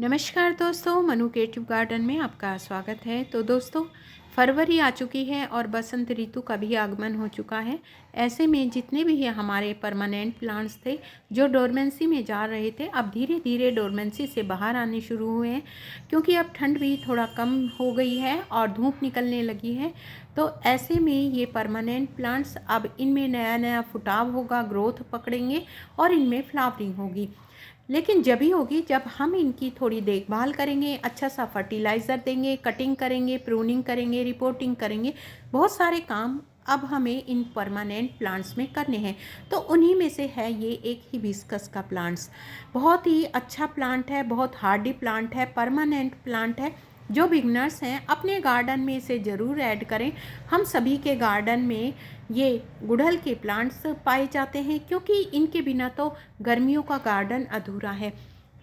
नमस्कार दोस्तों, Manu creative garden में आपका स्वागत है। तो दोस्तों, फरवरी आ चुकी है और बसंत ऋतु का भी आगमन हो चुका है। ऐसे में जितने भी हमारे परमानेंट प्लांट्स थे जो डोरमेंसी में जा रहे थे, अब धीरे धीरे डोरमेंसी से बाहर आने शुरू हुए हैं, क्योंकि अब ठंड भी थोड़ा कम हो गई है और धूप निकलने लगी है। तो ऐसे में ये परमानेंट प्लांट्स अब इनमें नया नया फुटाव होगा, ग्रोथ पकड़ेंगे और इनमें फ्लावरिंग होगी। लेकिन जब ही होगी जब हम इनकी थोड़ी देखभाल करेंगे, अच्छा सा फर्टिलाइज़र देंगे, कटिंग करेंगे, प्रूनिंग करेंगे, रिपोर्टिंग करेंगे। बहुत सारे काम अब हमें इन परमानेंट प्लांट्स में करने हैं। तो उन्हीं में से है ये एक हिबिस्कस का प्लांट्स। बहुत ही अच्छा प्लांट है, बहुत हार्डी प्लांट है, परमानेंट प्लांट है। जो बिगनर्स हैं अपने गार्डन में इसे ज़रूर ऐड करें। हम सभी के गार्डन में ये गुड़हल के प्लांट्स पाए जाते हैं, क्योंकि इनके बिना तो गर्मियों का गार्डन अधूरा है।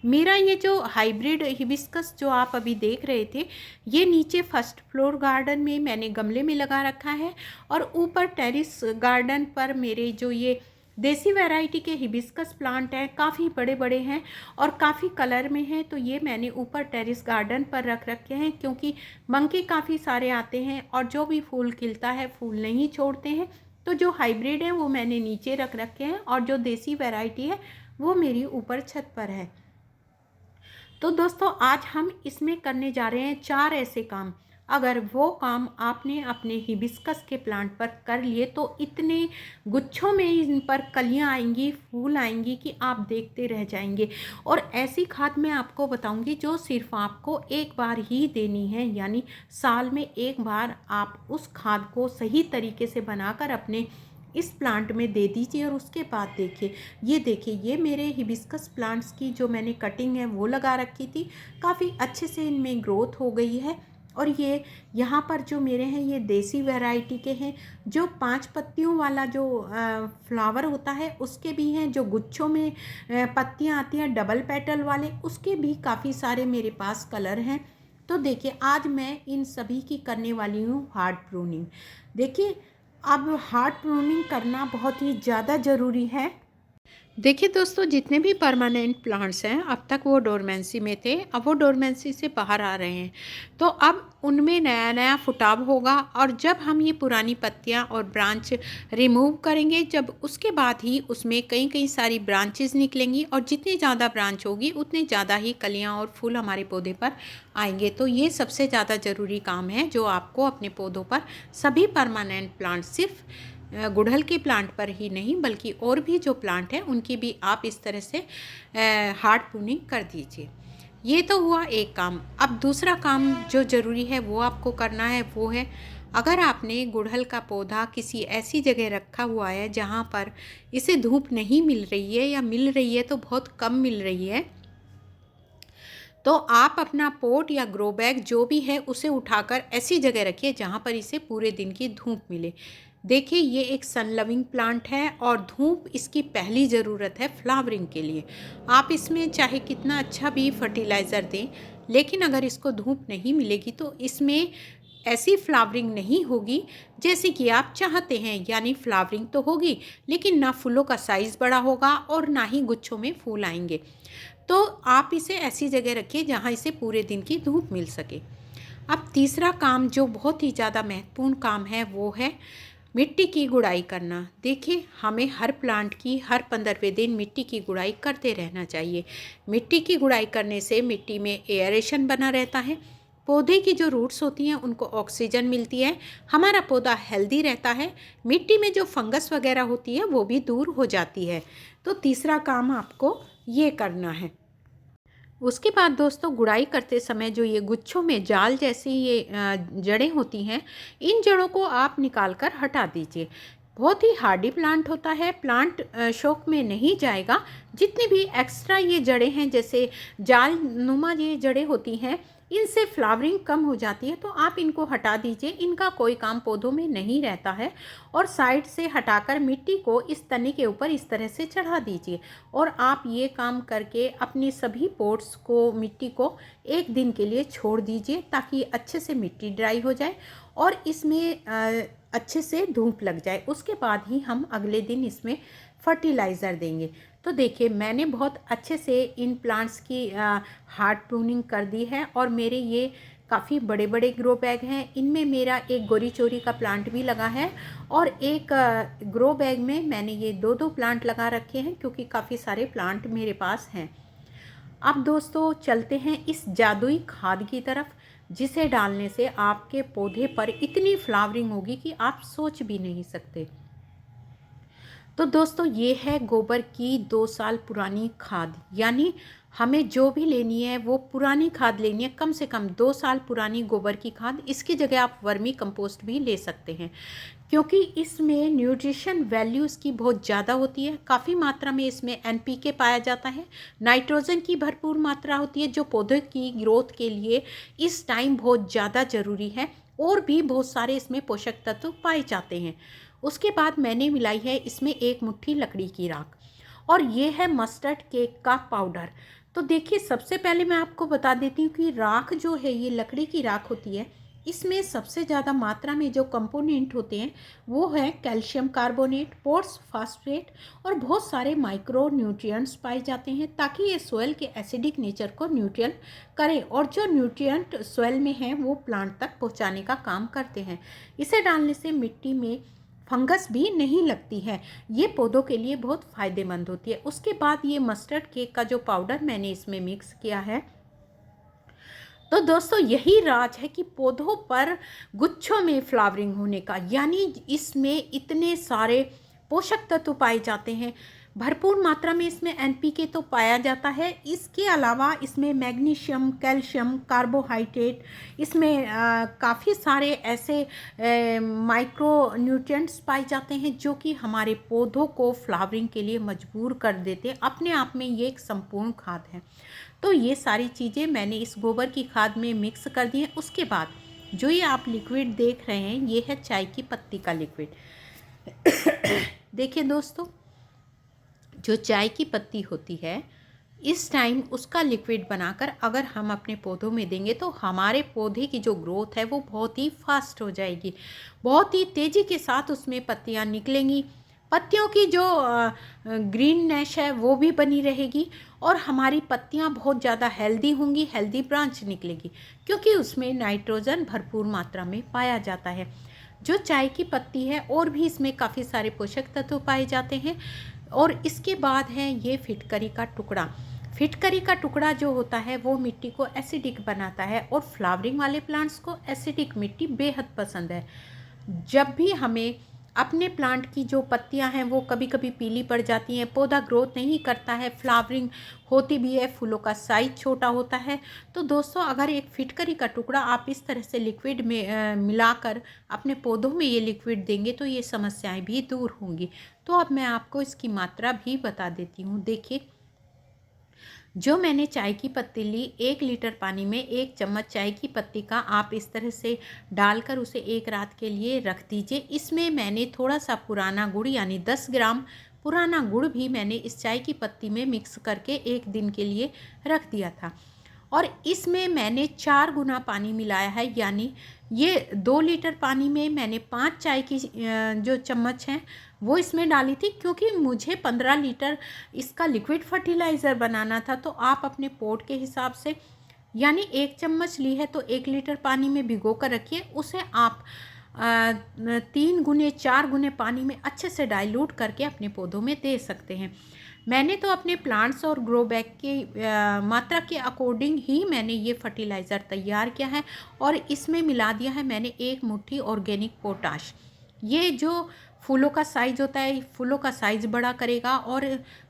मेरा ये जो हाइब्रिड हिबिस्कस जो आप अभी देख रहे थे, ये नीचे फर्स्ट फ्लोर गार्डन में मैंने गमले में लगा रखा है, और ऊपर टेरेस गार्डन पर मेरे जो ये देसी वैरायटी के हिबिस्कस प्लांट हैं, काफ़ी बड़े बड़े हैं और काफ़ी कलर में हैं। तो ये मैंने ऊपर टेरेस गार्डन पर रख रखे हैं, क्योंकि मंके काफ़ी सारे आते हैं और जो भी फूल खिलता है फूल नहीं छोड़ते हैं। तो जो हाइब्रिड है वो मैंने नीचे रख रखे हैं और जो देसी वैरायटी है वो मेरी ऊपर छत पर है। तो दोस्तों, आज हम इसमें करने जा रहे हैं 4 ऐसे काम। अगर वो काम आपने अपने हिबिस्कस के प्लांट पर कर लिए तो इतने गुच्छों में इन पर कलियां आएंगी, फूल आएंगी कि आप देखते रह जाएंगे। और ऐसी खाद मैं आपको बताऊंगी जो सिर्फ आपको एक बार ही देनी है, यानी साल में एक बार आप उस खाद को सही तरीके से बनाकर अपने इस प्लांट में दे दीजिए। और उसके बाद देखिए, ये देखिए, ये मेरे हिबिस्कस प्लांट्स की जो मैंने कटिंग है वो लगा रखी थी, काफ़ी अच्छे से इनमें ग्रोथ हो गई है। और ये यहाँ पर जो मेरे हैं ये देसी वैरायटी के हैं। जो 5 पत्तियों वाला जो फ्लावर होता है उसके भी हैं, जो गुच्छों में पत्तियाँ आती हैं डबल पेटल वाले, उसके भी काफ़ी सारे मेरे पास कलर हैं। तो देखिए, आज मैं इन सभी की करने वाली हूँ हार्ड प्रूनिंग। देखिए, अब हार्ड प्रूनिंग करना बहुत ही ज़्यादा ज़रूरी है। देखिए दोस्तों, जितने भी परमानेंट प्लांट्स हैं अब तक वो डोरमेंसी में थे, अब वो डोरमेंसी से बाहर आ रहे हैं। तो अब उनमें नया नया फुटाव होगा, और जब हम ये पुरानी पत्तियां और ब्रांच रिमूव करेंगे, जब उसके बाद ही उसमें कई कई सारी ब्रांचेस निकलेंगी, और जितनी ज़्यादा ब्रांच होगी उतनी ज़्यादा ही कलियां और फूल हमारे पौधे पर आएंगे। तो ये सबसे ज़्यादा ज़रूरी काम है जो आपको अपने पौधों पर, सभी परमानेंट प्लांट, सिर्फ गुड़हल के प्लांट पर ही नहीं बल्कि और भी जो प्लांट हैं उनकी भी आप इस तरह से हार्ड प्रूनिंग कर दीजिए। ये तो हुआ एक काम। अब दूसरा काम जो ज़रूरी है वो आपको करना है, वो है, अगर आपने गुड़हल का पौधा किसी ऐसी जगह रखा हुआ है जहाँ पर इसे धूप नहीं मिल रही है, या मिल रही है तो बहुत कम मिल रही है, तो आप अपना पोट या ग्रो बैग जो भी है उसे उठाकर ऐसी जगह रखिए जहाँ पर इसे पूरे दिन की धूप मिले। देखिए, ये एक सन लविंग प्लांट है और धूप इसकी पहली ज़रूरत है फ्लावरिंग के लिए। आप इसमें चाहे कितना अच्छा भी फर्टिलाइज़र दें, लेकिन अगर इसको धूप नहीं मिलेगी तो इसमें ऐसी फ्लावरिंग नहीं होगी जैसे कि आप चाहते हैं। यानी फ्लावरिंग तो होगी, लेकिन ना फूलों का साइज़ बड़ा होगा और ना ही गुच्छों में फूल आएंगे। तो आप इसे ऐसी जगह रखिए जहाँ इसे पूरे दिन की धूप मिल सके। अब तीसरा काम जो बहुत ही ज़्यादा महत्वपूर्ण काम है वो है मिट्टी की गुड़ाई करना। देखिए, हमें हर प्लांट की हर 15वें दिन मिट्टी की गुड़ाई करते रहना चाहिए। मिट्टी की गुड़ाई करने से मिट्टी में एयरेशन बना रहता है, पौधे की जो रूट्स होती हैं उनको ऑक्सीजन मिलती है, हमारा पौधा हेल्दी रहता है, मिट्टी में जो फंगस वगैरह होती है वो भी दूर हो जाती है। तो तीसरा काम आपको ये करना है। उसके बाद दोस्तों, गुड़ाई करते समय जो ये गुच्छों में जाल जैसी ये जड़ें होती हैं, इन जड़ों को आप निकाल कर हटा दीजिए। बहुत ही हार्डी प्लांट होता है, प्लांट शौक में नहीं जाएगा। जितनी भी एक्स्ट्रा ये जड़ें हैं, जैसे जाल नुमा ये जड़ें होती हैं, इनसे फ्लावरिंग कम हो जाती है, तो आप इनको हटा दीजिए। इनका कोई काम पौधों में नहीं रहता है। और साइड से हटाकर मिट्टी को इस तने के ऊपर इस तरह से चढ़ा दीजिए। और आप ये काम करके अपनी सभी पोट्स को, मिट्टी को एक दिन के लिए छोड़ दीजिए, ताकि अच्छे से मिट्टी ड्राई हो जाए और इसमें अच्छे से धूप लग जाए। उसके बाद ही हम अगले दिन इसमें फर्टिलाइज़र देंगे। तो देखिए मैंने बहुत अच्छे से इन प्लांट्स की हार्ड प्रूनिंग कर दी है और मेरे ये काफ़ी बड़े बड़े ग्रो बैग हैं। इनमें मेरा एक गोरी चोरी का प्लांट भी लगा है और एक ग्रो बैग में मैंने ये 2-2 प्लांट लगा रखे हैं क्योंकि काफ़ी सारे प्लांट मेरे पास हैं। अब दोस्तों चलते हैं इस जादुई खाद की तरफ, जिसे डालने से आपके पौधे पर इतनी फ्लावरिंग होगी कि आप सोच भी नहीं सकते। तो दोस्तों ये है गोबर की 2 साल पुरानी खाद, यानी हमें जो भी लेनी है वो पुरानी खाद लेनी है, कम से कम 2 साल पुरानी गोबर की खाद। इसकी जगह आप वर्मी कंपोस्ट भी ले सकते हैं क्योंकि इसमें न्यूट्रिशन वैल्यू इसकी बहुत ज़्यादा होती है। काफ़ी मात्रा में इसमें एनपीके पाया जाता है, नाइट्रोजन की भरपूर मात्रा होती है जो पौधे की ग्रोथ के लिए इस टाइम बहुत ज़्यादा ज़रूरी है, और भी बहुत सारे इसमें पोषक तत्व पाए जाते हैं। उसके बाद मैंने मिलाई है इसमें 1 मुट्ठी लकड़ी की राख और ये है मस्टर्ड केक का पाउडर। तो देखिए सबसे पहले मैं आपको बता देती हूँ कि राख जो है ये लकड़ी की राख होती है, इसमें सबसे ज़्यादा मात्रा में जो कंपोनेंट होते हैं वो है कैल्शियम कार्बोनेट, पोर्स फास्फेट और बहुत सारे माइक्रो न्यूट्रिएंट्स पाए जाते हैं ताकि ये सॉइल के एसिडिक नेचर को न्यूट्रल करें और जो न्यूट्रिएंट सॉइल में हैं वो प्लांट तक पहुंचाने का काम करते हैं। इसे डालने से मिट्टी में फंगस भी नहीं लगती है, ये पौधों के लिए बहुत फ़ायदेमंद होती है। उसके बाद ये मस्टर्ड केक का जो पाउडर मैंने इसमें मिक्स किया है, तो दोस्तों यही राज है कि पौधों पर गुच्छों में फ्लावरिंग होने का, यानी इसमें इतने सारे पोषक तत्व पाए जाते हैं, भरपूर मात्रा में इसमें एनपीके तो पाया जाता है। इसके अलावा इसमें मैग्नीशियम, कैल्शियम, कार्बोहाइड्रेट, इसमें काफ़ी सारे ऐसे माइक्रो न्यूट्रिएंट्स पाए जाते हैं जो कि हमारे पौधों को फ्लावरिंग के लिए मजबूर कर देते हैं। अपने आप में ये एक संपूर्ण खाद है। तो ये सारी चीज़ें मैंने इस गोबर की खाद में मिक्स कर दी है। उसके बाद जो ये आप लिक्विड देख रहे हैं ये है चाय की पत्ती का लिक्विड। देखिए दोस्तों, जो चाय की पत्ती होती है इस टाइम उसका लिक्विड बनाकर अगर हम अपने पौधों में देंगे तो हमारे पौधे की जो ग्रोथ है वो बहुत ही फास्ट हो जाएगी, बहुत ही तेज़ी के साथ उसमें पत्तियां निकलेंगी, पत्तियों की जो ग्रीननेस है वो भी बनी रहेगी और हमारी पत्तियां बहुत ज़्यादा हेल्दी होंगी, हेल्दी ब्रांच निकलेगी क्योंकि उसमें नाइट्रोजन भरपूर मात्रा में पाया जाता है। जो चाय की पत्ती है और भी इसमें काफ़ी सारे पोषक तत्व पाए जाते हैं। और इसके बाद है ये फिटकरी का टुकड़ा। फिटकरी का टुकड़ा जो होता है वो मिट्टी को एसिडिक बनाता है और फ्लावरिंग वाले प्लांट्स को एसिडिक मिट्टी बेहद पसंद है। जब भी हमें अपने प्लांट की जो पत्तियां हैं वो कभी कभी पीली पड़ जाती हैं, पौधा ग्रोथ नहीं करता है, फ्लावरिंग होती भी है, फूलों का साइज छोटा होता है, तो दोस्तों अगर एक फिटकरी का टुकड़ा आप इस तरह से लिक्विड में मिलाकर अपने पौधों में ये लिक्विड देंगे तो ये समस्याएं भी दूर होंगी। तो अब मैं आपको इसकी मात्रा भी बता देती हूँ। देखिए, जो मैंने चाय की पत्ती ली, 1 लीटर पानी में 1 चम्मच चाय की पत्ती का आप इस तरह से डालकर उसे 1 रात के लिए रख दीजिए। इसमें मैंने थोड़ा सा पुराना गुड़ यानी 10 ग्राम पुराना गुड़ भी मैंने इस चाय की पत्ती में मिक्स करके 1 दिन के लिए रख दिया था और इसमें मैंने 4 गुना पानी मिलाया है, यानी ये 2 लीटर पानी में मैंने 5 चाय की जो चम्मच हैं वो इसमें डाली थी क्योंकि मुझे 15 लीटर इसका लिक्विड फर्टिलाइज़र बनाना था। तो आप अपने पोट के हिसाब से, यानी 1 चम्मच ली है तो 1 लीटर पानी में भिगो कर रखिए, उसे आप 3 गुने 4 गुने पानी में अच्छे से डाइल्यूट करके अपने पौधों में दे सकते हैं। मैंने तो अपने प्लांट्स और ग्रो बैग की मात्रा के अकॉर्डिंग ही मैंने ये फर्टिलाइज़र तैयार किया है और इसमें मिला दिया है मैंने 1 मुट्ठी ऑर्गेनिक पोटाश। ये जो फूलों का साइज़ होता है, फूलों का साइज़ बड़ा करेगा और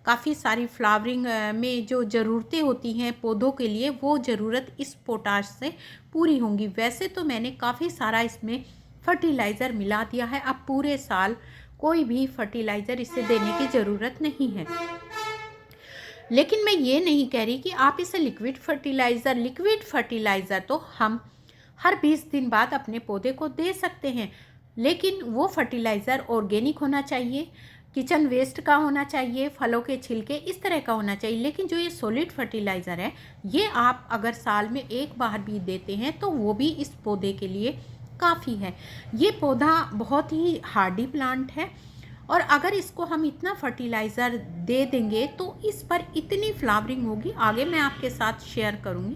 काफ़ी सारी फ्लावरिंग में जो ज़रूरतें होती हैं पौधों के लिए वो ज़रूरत इस पोटाश से पूरी होंगी। वैसे तो मैंने काफ़ी सारा इसमें फर्टिलाइज़र मिला दिया है, अब पूरे साल कोई भी फर्टिलाइज़र इसे देने की ज़रूरत नहीं है। लेकिन मैं ये नहीं कह रही कि आप इसे लिक्विड फर्टिलाइज़र तो हम हर 20 दिन बाद अपने पौधे को दे सकते हैं, लेकिन वो फर्टिलाइज़र ऑर्गेनिक होना चाहिए, किचन वेस्ट का होना चाहिए, फलों के छिलके इस तरह का होना चाहिए। लेकिन जो ये सॉलिड फर्टिलाइज़र है ये आप अगर साल में 1 बार भी देते हैं तो वो भी इस पौधे के लिए काफ़ी है। ये पौधा बहुत ही हार्डी प्लांट है और अगर इसको हम इतना फर्टिलाइज़र दे देंगे तो इस पर इतनी फ्लावरिंग होगी, आगे मैं आपके साथ शेयर करूँगी।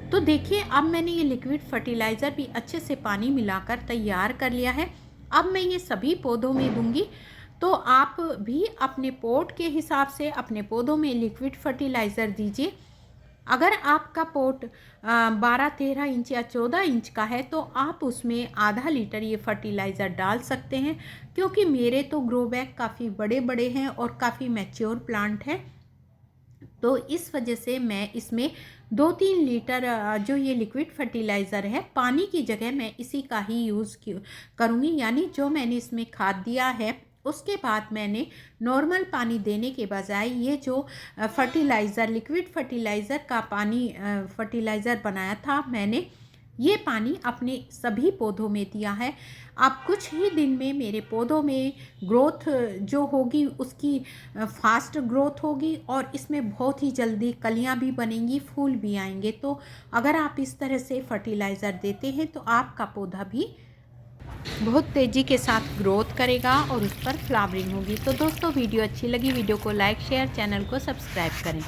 तो देखिए अब मैंने ये लिक्विड फर्टिलाइज़र भी अच्छे से पानी मिलाकर तैयार कर लिया है। अब मैं ये सभी पौधों में दूंगी। तो आप भी अपने पॉट के हिसाब से अपने पौधों में लिक्विड फर्टिलाइज़र दीजिए। अगर आपका पॉट 12-13 इंच या 14 इंच का है तो आप उसमें आधा लीटर ये फर्टिलाइज़र डाल सकते हैं, क्योंकि मेरे तो ग्रो बैग काफ़ी बड़े बड़े हैं और काफ़ी मैच्योर प्लांट है, तो इस वजह से मैं इसमें 2-3 लीटर जो ये लिक्विड फर्टिलाइज़र है पानी की जगह मैं इसी का ही यूज़ करूँगी। यानी जो मैंने इसमें खाद दिया है उसके बाद मैंने नॉर्मल पानी देने के बजाय ये जो फर्टिलाइज़र लिक्विड फर्टिलाइज़र का पानी फर्टिलाइज़र बनाया था मैंने, ये पानी अपने सभी पौधों में दिया है। अब कुछ ही दिन में मेरे पौधों में ग्रोथ जो होगी उसकी फास्ट ग्रोथ होगी और इसमें बहुत ही जल्दी कलियां भी बनेंगी, फूल भी आएंगे। तो अगर आप इस तरह से फर्टिलाइज़र देते हैं तो आपका पौधा भी बहुत तेज़ी के साथ ग्रोथ करेगा और उस पर फ्लावरिंग होगी। तो दोस्तों वीडियो अच्छी लगी, वीडियो को लाइक शेयर, चैनल को सब्सक्राइब करें।